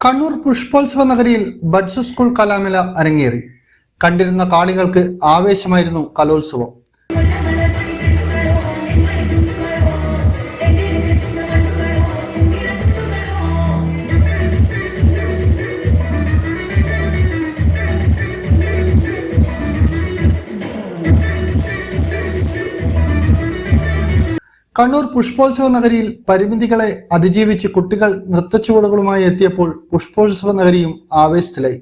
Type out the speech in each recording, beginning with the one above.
കണ്ണൂർ പുഷ്പോത്സവ നഗരിയിൽ buds school കലാമേള അരങ്ങേറി. കണ്ടിരുന്ന കാണികൾക്ക് ആവേശമായിരുന്നു കലോത്സവം. കണ്ണൂർ പുഷ്പോത്സവ നഗരിയിൽ പരിമിതികളെ അതിജീവിച്ച് കുട്ടികൾ നൃത്തച്ചുവടുകളുമായി എത്തിയപ്പോൾ പുഷ്പോത്സവ നഗരിയും ആവേശത്തിലായി.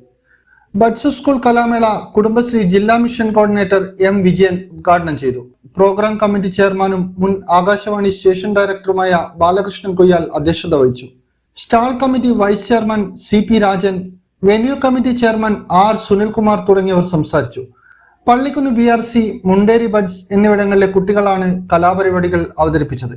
ബഡ്സ് സ്കൂൾ കലാമേള കുടുംബശ്രീ ജില്ലാ മിഷൻ കോർഡിനേറ്റർ എം വിജയൻ ഉദ്ഘാടനം ചെയ്തു. പ്രോഗ്രാം കമ്മിറ്റി ചെയർമാനും മുൻ ആകാശവാണി സ്റ്റേഷൻ ഡയറക്ടറുമായ ബാലകൃഷ്ണൻ കൊയ്യാൽ അധ്യക്ഷത വഹിച്ചു. Stall committee vice chairman CP Rajan, venue committee chairman R Sunilkumar തുടങ്ങിയവർ സംസാരിച്ചു. പള്ളിക്കുന്ന് BRC, മുണ്ടേരി ബഡ്സ് എന്നിവിടങ്ങളിലെ കുട്ടികളാണ് കലാപരിപാടികൾ അവതരിപ്പിച്ചത്.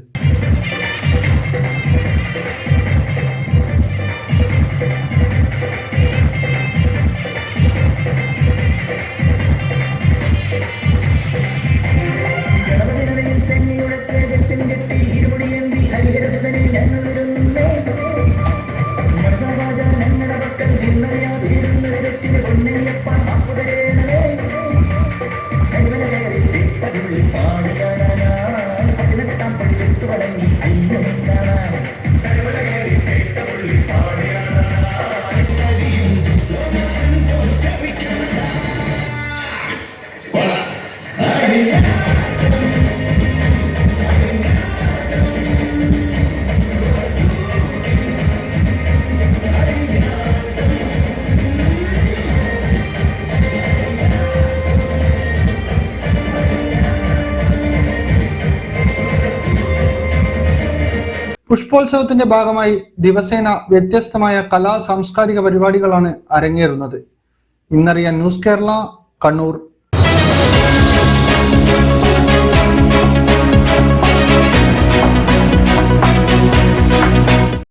പുഷ്പോത്സവത്തിന്റെ ഭാഗമായി ദിവസേന വ്യത്യസ്തമായ കലാ സാംസ്കാരിക പരിപാടികളാണ് അരങ്ങേറുന്നത്. ഇന്നറിയാൻ ന്യൂസ് കേരള, കണ്ണൂർ.